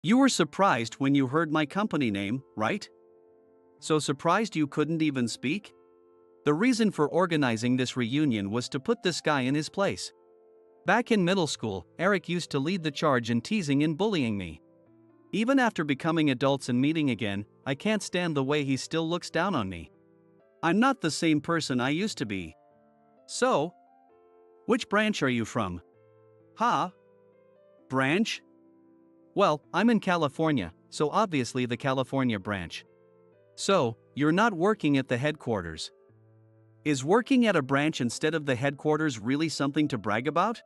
You were surprised when you heard my company name, right? So surprised you couldn't even speak? The reason for organizing this reunion was to put this guy in his place. Back in middle school, Eric used to lead the charge in teasing and bullying me. Even after becoming adults and meeting again, I can't stand the way he still looks down on me. I'm not the same person I used to be. So, which branch are you from? Huh? Branch? Well, I'm in California, so obviously the California branch. So, you're not working at the headquarters. Is working at a branch instead of the headquarters really something to brag about?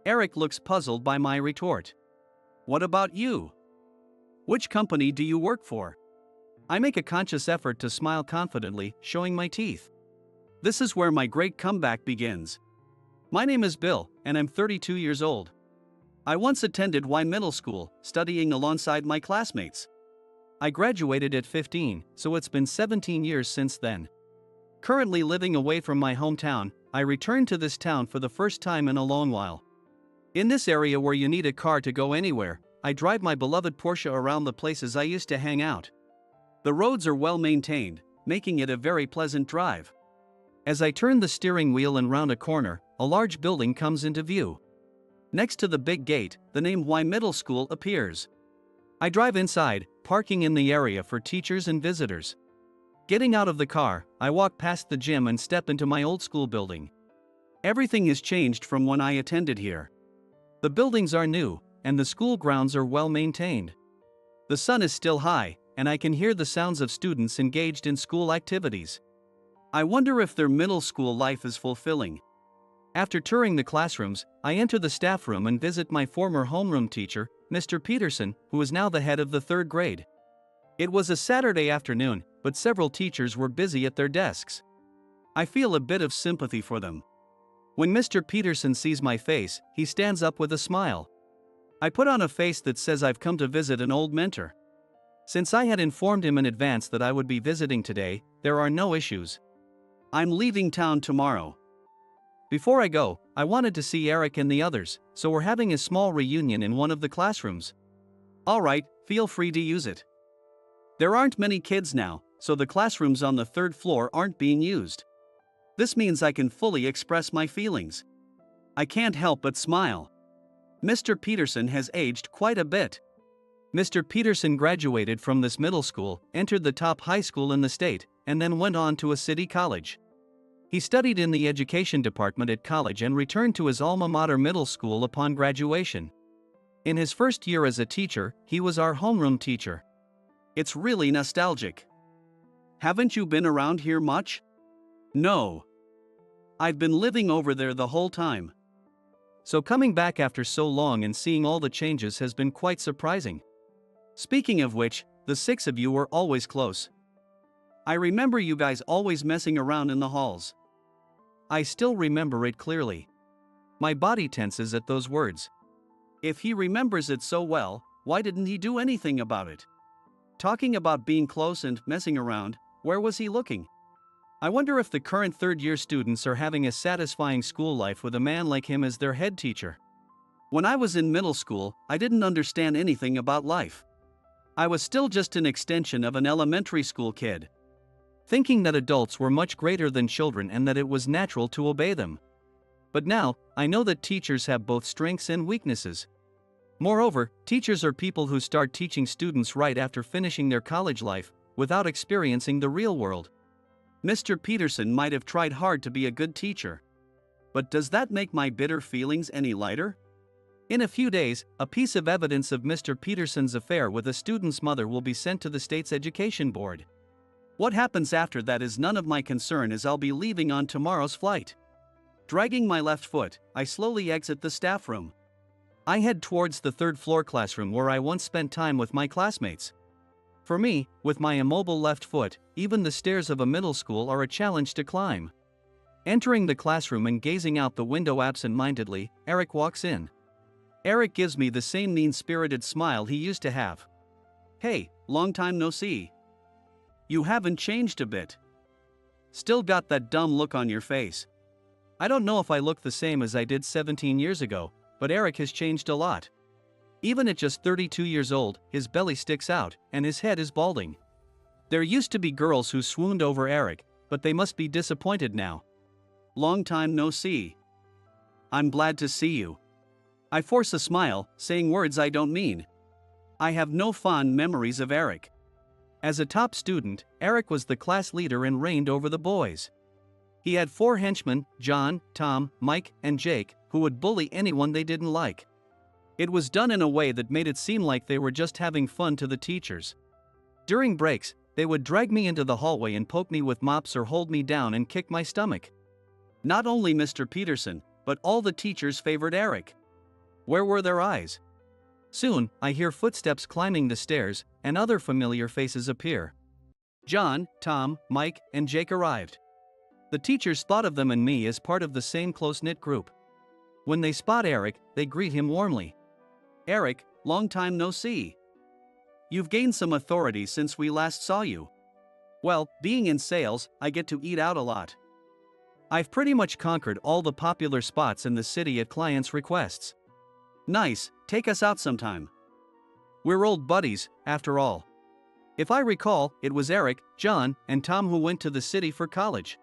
Eric looks puzzled by my retort. What about you? Which company do you work for? I make a conscious effort to smile confidently, showing my teeth. This is where my great comeback begins. My name is Bill, and I'm 32 years old. I once attended Y Middle School, studying alongside my classmates. I graduated at 15, so it's been 17 years since then. Currently living away from my hometown, I returned to this town for the first time in a long while. In this area where you need a car to go anywhere, I drive my beloved Porsche around the places I used to hang out. The roads are well maintained, making it a very pleasant drive. As I turn the steering wheel and round a corner, a large building comes into view. Next to the big gate, the name Y Middle School appears. I drive inside, parking in the area for teachers and visitors. Getting out of the car, I walk past the gym and step into my old school building. Everything has changed from when I attended here. The buildings are new, and the school grounds are well maintained. The sun is still high, and I can hear the sounds of students engaged in school activities. I wonder if their middle school life is fulfilling. After touring the classrooms, I enter the staff room and visit my former homeroom teacher, Mr. Peterson, who is now the head of the third grade. It was a Saturday afternoon, but several teachers were busy at their desks. I feel a bit of sympathy for them. When Mr. Peterson sees my face, he stands up with a smile. I put on a face that says I've come to visit an old mentor. Since I had informed him in advance that I would be visiting today, there are no issues. I'm leaving town tomorrow. Before I go, I wanted to see Eric and the others, so we're having a small reunion in one of the classrooms. Alright, feel free to use it. There aren't many kids now, so the classrooms on the third floor aren't being used. This means I can fully express my feelings. I can't help but smile. Mr. Peterson has aged quite a bit. Mr. Peterson graduated from this middle school, entered the top high school in the state, and then went on to a city college. He studied in the education department at college and returned to his alma mater middle school upon graduation. In his first year as a teacher, he was our homeroom teacher. It's really nostalgic. Haven't you been around here much? No. I've been living over there the whole time. So coming back after so long and seeing all the changes has been quite surprising. Speaking of which, the six of you were always close. I remember you guys always messing around in the halls. I still remember it clearly. My body tenses at those words. If he remembers it so well, why didn't he do anything about it? Talking about being close and messing around, where was he looking? I wonder if the current third-year students are having a satisfying school life with a man like him as their head teacher. When I was in middle school, I didn't understand anything about life. I was still just an extension of an elementary school kid, thinking that adults were much greater than children and that it was natural to obey them. But now, I know that teachers have both strengths and weaknesses. Moreover, teachers are people who start teaching students right after finishing their college life, without experiencing the real world. Mr. Peterson might have tried hard to be a good teacher. But does that make my bitter feelings any lighter? In a few days, a piece of evidence of Mr. Peterson's affair with a student's mother will be sent to the state's education board. What happens after that is none of my concern, as I'll be leaving on tomorrow's flight. Dragging my left foot, I slowly exit the staff room. I head towards the third floor classroom where I once spent time with my classmates. For me, with my immobile left foot, even the stairs of a middle school are a challenge to climb. Entering the classroom and gazing out the window absent-mindedly, Eric walks in. Eric gives me the same mean-spirited smile he used to have. Hey, long time no see. You haven't changed a bit. Still got that dumb look on your face. I don't know if I look the same as I did 17 years ago, but Eric has changed a lot. Even at just 32 years old, his belly sticks out, and his head is balding. There used to be girls who swooned over Eric, but they must be disappointed now. Long time no see. I'm glad to see you. I force a smile, saying words I don't mean. I have no fond memories of Eric. As a top student, Eric was the class leader and reigned over the boys. He had 4 henchmen, John, Tom, Mike, and Jake, who would bully anyone they didn't like. It was done in a way that made it seem like they were just having fun to the teachers. During breaks, they would drag me into the hallway and poke me with mops or hold me down and kick my stomach. Not only Mr. Peterson, but all the teachers favored Eric. Where were their eyes? Soon, I hear footsteps climbing the stairs, and other familiar faces appear. John, Tom, Mike, and Jake arrived. The teachers thought of them and me as part of the same close-knit group. When they spot Eric, they greet him warmly. Eric, long time no see. You've gained some authority since we last saw you. Well, being in sales, I get to eat out a lot. I've pretty much conquered all the popular spots in the city at clients' requests. Nice, take us out sometime. We're old buddies, after all. If I recall, it was Eric, John, and Tom who went to the city for college.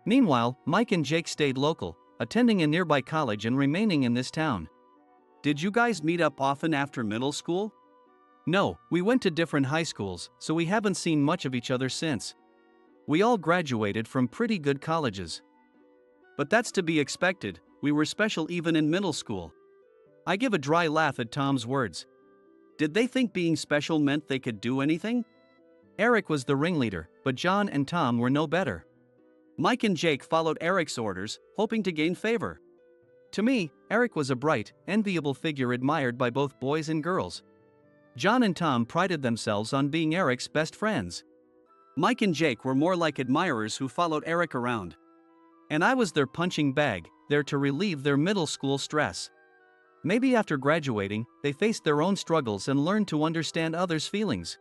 Meanwhile, Mike and Jake stayed local, attending a nearby college and remaining in this town. Did you guys meet up often after middle school? No, we went to different high schools, so we haven't seen much of each other since. We all graduated from pretty good colleges. But that's to be expected, we were special even in middle school. I give a dry laugh at Tom's words. Did they think being special meant they could do anything? Eric was the ringleader, but John and Tom were no better. Mike and Jake followed Eric's orders, hoping to gain favor. To me, Eric was a bright, enviable figure admired by both boys and girls. John and Tom prided themselves on being Eric's best friends. Mike and Jake were more like admirers who followed Eric around. And I was their punching bag, there to relieve their middle school stress. Maybe after graduating, they faced their own struggles and learned to understand others' feelings.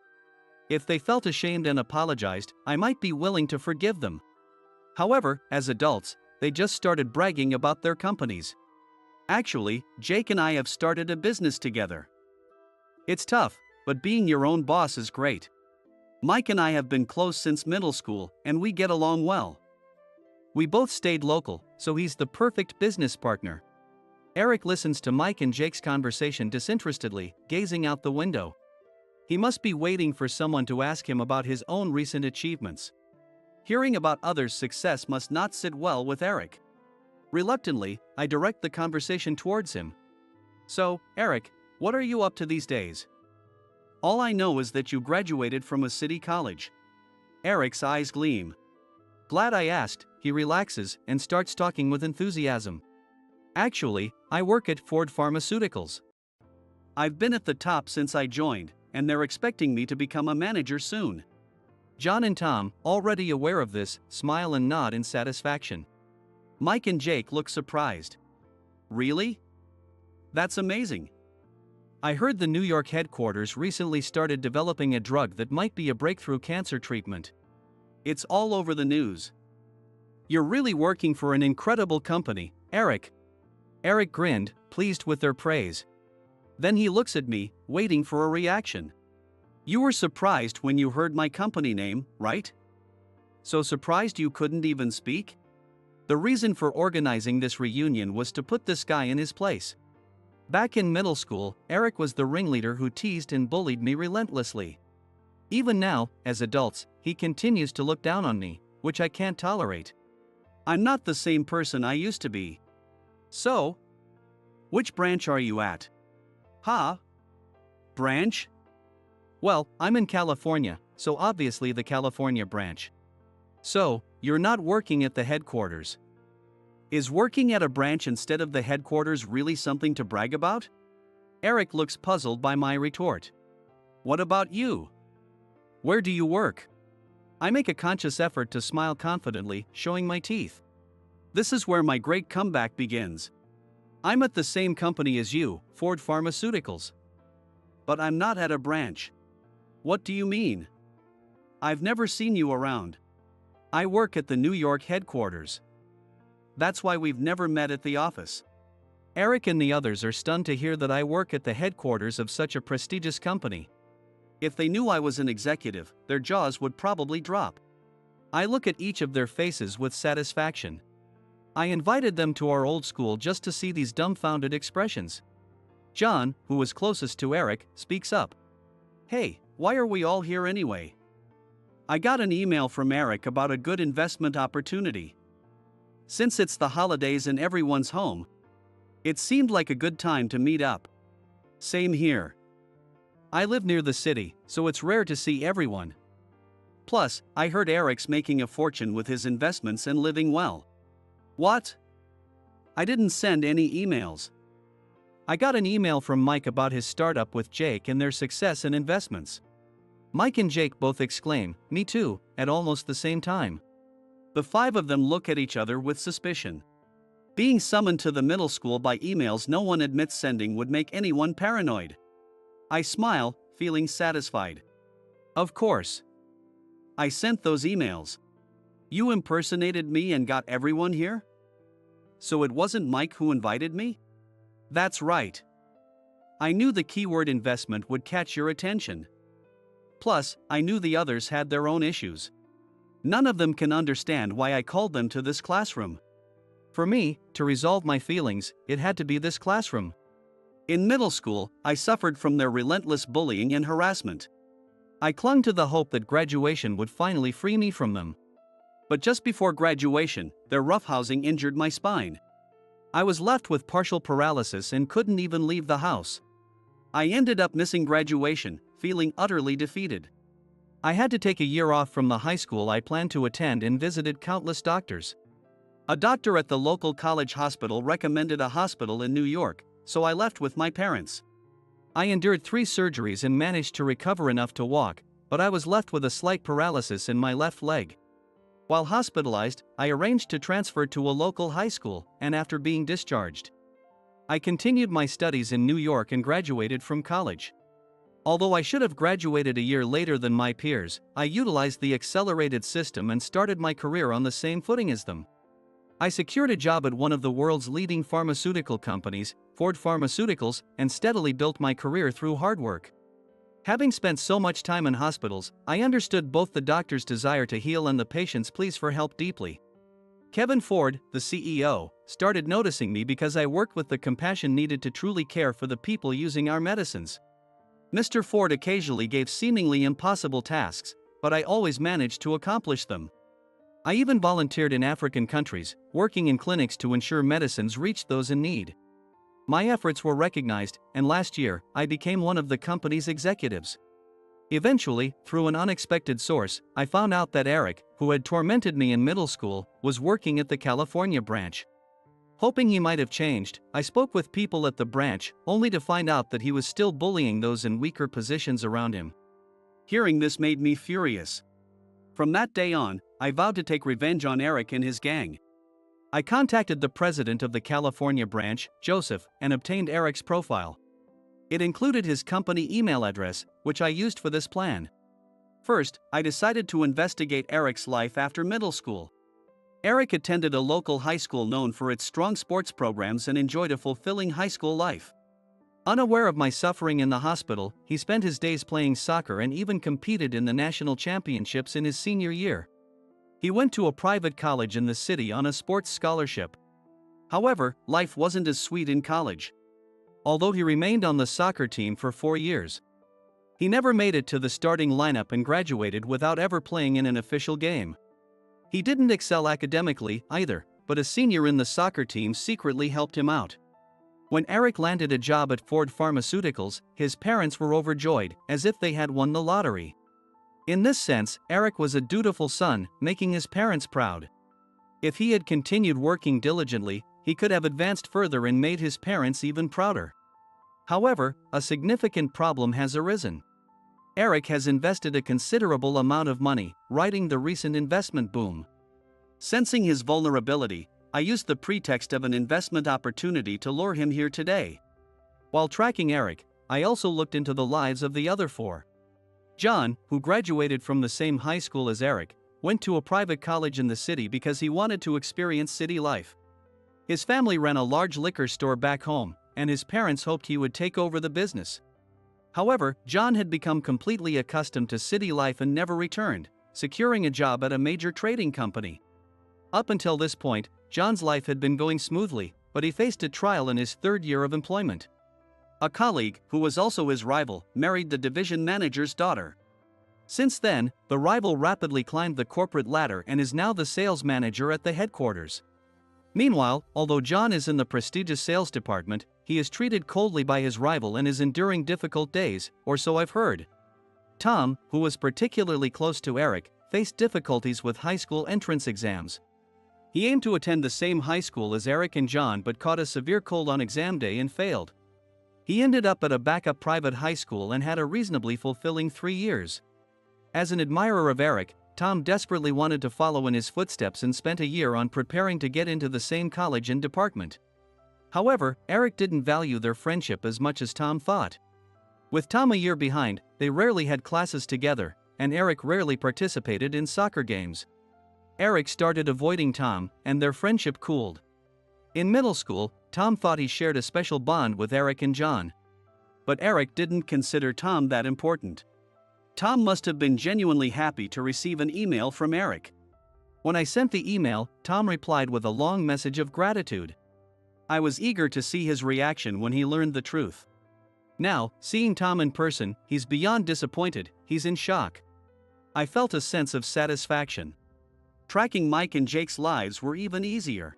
If they felt ashamed and apologized, I might be willing to forgive them. However, as adults, they just started bragging about their companies. Actually, Jake and I have started a business together. It's tough, but being your own boss is great. Mike and I have been close since middle school, and we get along well. We both stayed local, so he's the perfect business partner. Eric listens to Mike and Jake's conversation disinterestedly, gazing out the window. He must be waiting for someone to ask him about his own recent achievements. Hearing about others' success must not sit well with Eric. Reluctantly, I direct the conversation towards him. So, Eric, what are you up to these days? All I know is that you graduated from a city college. Eric's eyes gleam. Glad I asked, he relaxes and starts talking with enthusiasm. Actually, I work at Ford Pharmaceuticals. I've been at the top since I joined, and they're expecting me to become a manager soon. John and Tom, already aware of this, smile and nod in satisfaction. Mike and Jake look surprised. Really? That's amazing. I heard the New York headquarters recently started developing a drug that might be a breakthrough cancer treatment. It's all over the news. You're really working for an incredible company, Eric. Eric grinned, pleased with their praise. Then he looks at me, waiting for a reaction. You were surprised when you heard my company name, right? So surprised you couldn't even speak? The reason for organizing this reunion was to put this guy in his place. Back in middle school, Eric was the ringleader who teased and bullied me relentlessly. Even now, as adults, he continues to look down on me, which I can't tolerate. I'm not the same person I used to be. So? Which branch are you at? Huh? Branch? Well, I'm in California, so obviously the California branch. So, you're not working at the headquarters. Is working at a branch instead of the headquarters really something to brag about? Eric looks puzzled by my retort. What about you? Where do you work? I make a conscious effort to smile confidently, showing my teeth. This is where my great comeback begins. I'm at the same company as you, Ford Pharmaceuticals. But I'm not at a branch. What do you mean? I've never seen you around. I work at the New York headquarters. That's why we've never met at the office. Eric and the others are stunned to hear that I work at the headquarters of such a prestigious company. If they knew I was an executive, their jaws would probably drop. I look at each of their faces with satisfaction. I invited them to our old school just to see these dumbfounded expressions. John, who was closest to Eric, speaks up. "Hey, why are we all here anyway?" "I got an email from Eric about a good investment opportunity. Since it's the holidays and everyone's home, it seemed like a good time to meet up." "Same here. I live near the city, so it's rare to see everyone. Plus, I heard Eric's making a fortune with his investments and living well." "What?" "I didn't send any emails. I got an email from Mike about his startup with Jake and their success in investments." Mike and Jake both exclaim, "Me too," at almost the same time. The five of them look at each other with suspicion. Being summoned to the middle school by emails no one admits sending would make anyone paranoid. I smile, feeling satisfied. "Of course. I sent those emails. You impersonated me and got everyone here? So it wasn't Mike who invited me?" "That's right. I knew the keyword investment would catch your attention. Plus, I knew the others had their own issues. None of them can understand why I called them to this classroom. For me, to resolve my feelings, it had to be this classroom. In middle school, I suffered from their relentless bullying and harassment. I clung to the hope that graduation would finally free me from them. But just before graduation, their roughhousing injured my spine. I was left with partial paralysis and couldn't even leave the house. I ended up missing graduation, feeling utterly defeated. I had to take a year off from the high school I planned to attend and visited countless doctors. A doctor at the local college hospital recommended a hospital in New York, so I left with my parents. I endured 3 surgeries and managed to recover enough to walk, but I was left with a slight paralysis in my left leg. While hospitalized, I arranged to transfer to a local high school, and after being discharged, I continued my studies in New York and graduated from college. Although I should have graduated a year later than my peers, I utilized the accelerated system and started my career on the same footing as them. I secured a job at one of the world's leading pharmaceutical companies, Ford Pharmaceuticals, and steadily built my career through hard work. Having spent so much time in hospitals, I understood both the doctor's desire to heal and the patient's pleas for help deeply. Kevin Ford, the CEO, started noticing me because I worked with the compassion needed to truly care for the people using our medicines. Mr. Ford occasionally gave seemingly impossible tasks, but I always managed to accomplish them. I even volunteered in African countries, working in clinics to ensure medicines reached those in need. My efforts were recognized, and last year, I became one of the company's executives. Eventually, through an unexpected source, I found out that Eric, who had tormented me in middle school, was working at the California branch. Hoping he might have changed, I spoke with people at the branch, only to find out that he was still bullying those in weaker positions around him. Hearing this made me furious. From that day on, I vowed to take revenge on Eric and his gang. I contacted the president of the California branch, Joseph, and obtained Eric's profile. It included his company email address, which I used for this plan. First, I decided to investigate Eric's life after middle school. Eric attended a local high school known for its strong sports programs and enjoyed a fulfilling high school life. Unaware of my suffering in the hospital, he spent his days playing soccer and even competed in the national championships in his senior year. He went to a private college in the city on a sports scholarship. However, life wasn't as sweet in college. Although he remained on the soccer team for 4 years, he never made it to the starting lineup and graduated without ever playing in an official game. He didn't excel academically either, but a senior in the soccer team secretly helped him out. When Eric landed a job at Ford Pharmaceuticals, his parents were overjoyed, as if they had won the lottery. In this sense, Eric was a dutiful son, making his parents proud. If he had continued working diligently, he could have advanced further and made his parents even prouder. However, a significant problem has arisen. Eric has invested a considerable amount of money, riding the recent investment boom. Sensing his vulnerability, I used the pretext of an investment opportunity to lure him here today. While tracking Eric, I also looked into the lives of the other 4. John, who graduated from the same high school as Eric, went to a private college in the city because he wanted to experience city life. His family ran a large liquor store back home, and his parents hoped he would take over the business. However, John had become completely accustomed to city life and never returned, securing a job at a major trading company. Up until this point, John's life had been going smoothly, but he faced a trial in his third year of employment. A colleague, who was also his rival, married the division manager's daughter. Since then, the rival rapidly climbed the corporate ladder and is now the sales manager at the headquarters. Meanwhile, although John is in the prestigious sales department, he is treated coldly by his rival and is enduring difficult days, or so I've heard. Tom, who was particularly close to Eric, faced difficulties with high school entrance exams. He aimed to attend the same high school as Eric and John but caught a severe cold on exam day and failed. He ended up at a backup private high school and had a reasonably fulfilling 3 years. As an admirer of Eric, Tom desperately wanted to follow in his footsteps and spent a year on preparing to get into the same college and department. However, Eric didn't value their friendship as much as Tom thought. With Tom a year behind, they rarely had classes together, and Eric rarely participated in soccer games. Eric started avoiding Tom, and their friendship cooled. In middle school, Tom thought he shared a special bond with Eric and John. But Eric didn't consider Tom that important. Tom must have been genuinely happy to receive an email from Eric. When I sent the email, Tom replied with a long message of gratitude. I was eager to see his reaction when he learned the truth. Now, seeing Tom in person, he's beyond disappointed, he's in shock. I felt a sense of satisfaction. Tracking Mike and Jake's lives were even easier.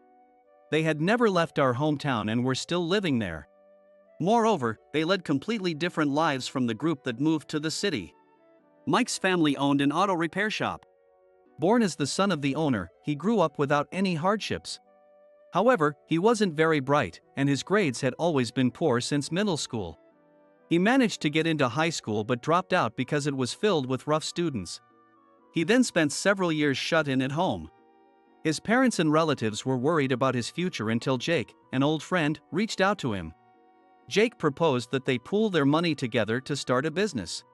They had never left our hometown and were still living there. Moreover, they led completely different lives from the group that moved to the city. Mike's family owned an auto repair shop. Born as the son of the owner, he grew up without any hardships. However, he wasn't very bright, and his grades had always been poor since middle school. He managed to get into high school but dropped out because it was filled with rough students. He then spent several years shut in at home. His parents and relatives were worried about his future until Jake, an old friend, reached out to him. Jake proposed that they pool their money together to start a business.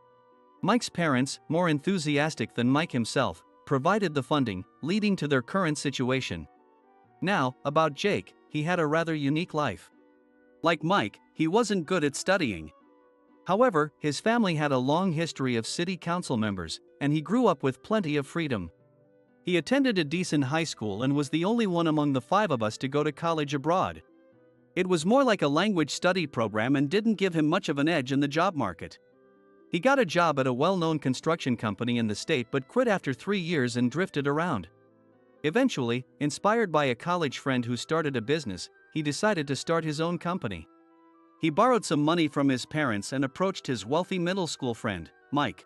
Mike's parents, more enthusiastic than Mike himself, provided the funding, leading to their current situation. Now, about Jake, he had a rather unique life. Like Mike, he wasn't good at studying. However, his family had a long history of city council members, and he grew up with plenty of freedom. He attended a decent high school and was the only one among the 5 of us to go to college abroad. It was more like a language study program and didn't give him much of an edge in the job market. He got a job at a well-known construction company in the state but quit after 3 years and drifted around. Eventually, inspired by a college friend who started a business, he decided to start his own company. He borrowed some money from his parents and approached his wealthy middle school friend, Mike.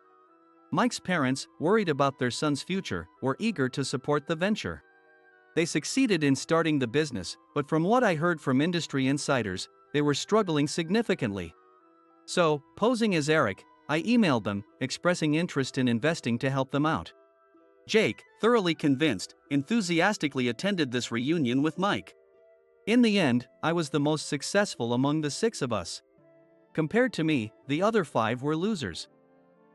Mike's parents, worried about their son's future, were eager to support the venture. They succeeded in starting the business, but from what I heard from industry insiders, they were struggling significantly. So, posing as Eric, I emailed them, expressing interest in investing to help them out. Jake, thoroughly convinced, enthusiastically attended this reunion with Mike. In the end, I was the most successful among the 6 of us. Compared to me, the other 5 were losers.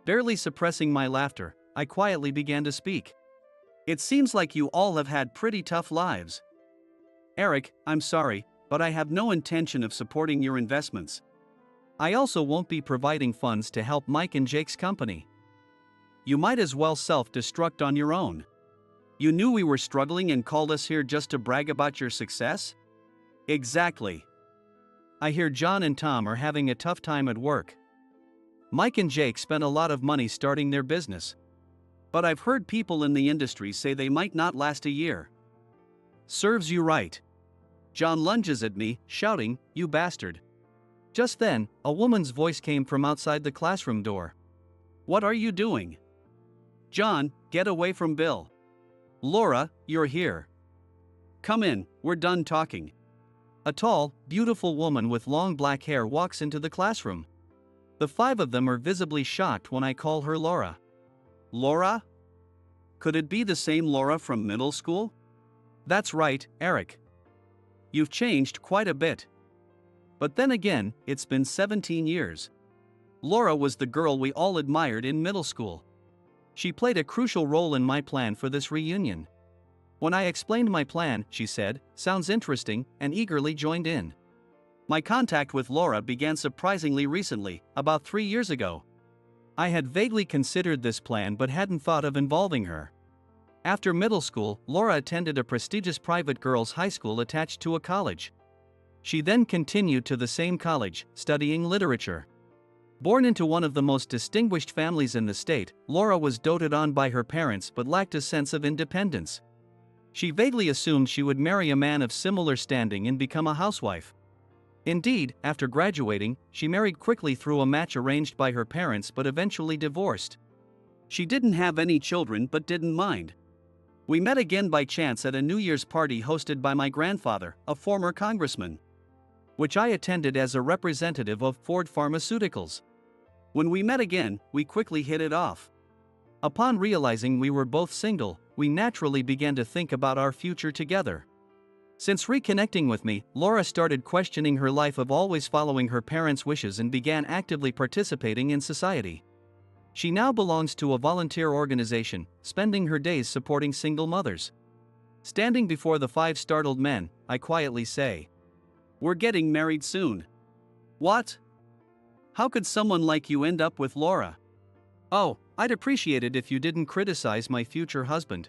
Barely suppressing my laughter, I quietly began to speak. It seems like you all have had pretty tough lives. Eric, I'm sorry, but I have no intention of supporting your investments. I also won't be providing funds to help Mike and Jake's company. You might as well self-destruct on your own. You knew we were struggling and called us here just to brag about your success? Exactly. I hear John and Tom are having a tough time at work. Mike and Jake spent a lot of money starting their business. But I've heard people in the industry say they might not last a year. Serves you right. John lunges at me, shouting, "You bastard." Just then, a woman's voice came from outside the classroom door. What are you doing? John, get away from Bill. Laura, you're here. Come in, we're done talking. A tall, beautiful woman with long black hair walks into the classroom. The 5 of them are visibly shocked when I call her Laura. Laura? Could it be the same Laura from middle school? That's right, Eric. You've changed quite a bit. But then again, it's been 17 years. Laura was the girl we all admired in middle school. She played a crucial role in my plan for this reunion. When I explained my plan, she said, "Sounds interesting," and eagerly joined in. My contact with Laura began surprisingly recently, about 3 years ago. I had vaguely considered this plan but hadn't thought of involving her. After middle school, Laura attended a prestigious private girls' high school attached to a college. She then continued to the same college, studying literature. Born into one of the most distinguished families in the state, Laura was doted on by her parents but lacked a sense of independence. She vaguely assumed she would marry a man of similar standing and become a housewife. Indeed, after graduating, she married quickly through a match arranged by her parents but eventually divorced. She didn't have any children but didn't mind. We met again by chance at a New Year's party hosted by my grandfather, a former congressman, which I attended as a representative of Ford Pharmaceuticals. When we met again, we quickly hit it off. Upon realizing we were both single, we naturally began to think about our future together. Since reconnecting with me, Laura started questioning her life of always following her parents' wishes and began actively participating in society. She now belongs to a volunteer organization, spending her days supporting single mothers. Standing before the 5 startled men, I quietly say, "We're getting married soon." "What? How could someone like you end up with Laura?" "Oh, I'd appreciate it if you didn't criticize my future husband."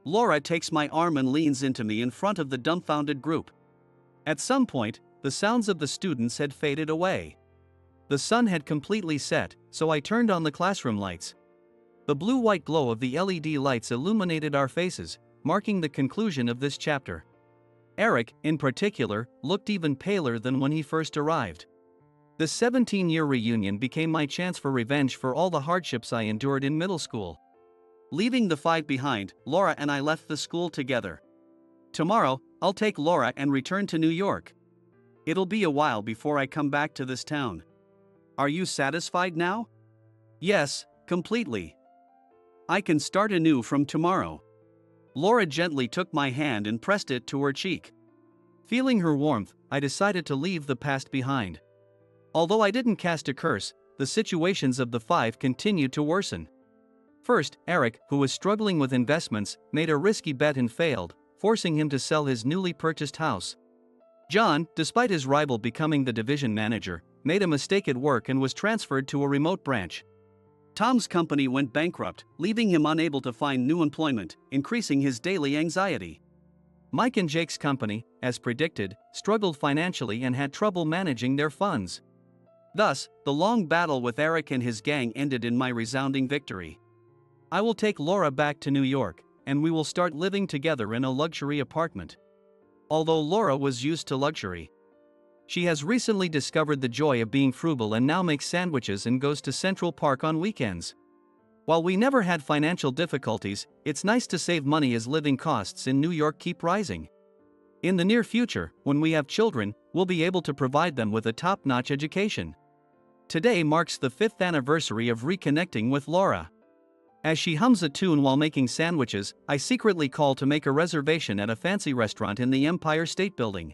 Laura takes my arm and leans into me in front of the dumbfounded group. At some point, the sounds of the students had faded away. The sun had completely set, so I turned on the classroom lights. The blue-white glow of the LED lights illuminated our faces, marking the conclusion of this chapter. Eric, in particular, looked even paler than when he first arrived. The 17-year reunion became my chance for revenge for all the hardships I endured in middle school. Leaving the 5 behind, Laura and I left the school together. Tomorrow, I'll take Laura and return to New York. It'll be a while before I come back to this town. Are you satisfied now? Yes, completely. I can start anew from tomorrow. Laura gently took my hand and pressed it to her cheek. Feeling her warmth, I decided to leave the past behind. Although I didn't cast a curse, the situations of the 5 continued to worsen. First, Eric, who was struggling with investments, made a risky bet and failed, forcing him to sell his newly purchased house. John, despite his rival becoming the division manager, made a mistake at work and was transferred to a remote branch. Tom's company went bankrupt, leaving him unable to find new employment, increasing his daily anxiety. Mike and Jake's company, as predicted, struggled financially and had trouble managing their funds. Thus, the long battle with Eric and his gang ended in my resounding victory. I will take Laura back to New York, and we will start living together in a luxury apartment. Although Laura was used to luxury, she has recently discovered the joy of being frugal and now makes sandwiches and goes to Central Park on weekends. While we never had financial difficulties, it's nice to save money as living costs in New York keep rising. In the near future, when we have children, we'll be able to provide them with a top-notch education. Today marks the 5th anniversary of reconnecting with Laura. As she hums a tune while making sandwiches, I secretly call to make a reservation at a fancy restaurant in the Empire State Building.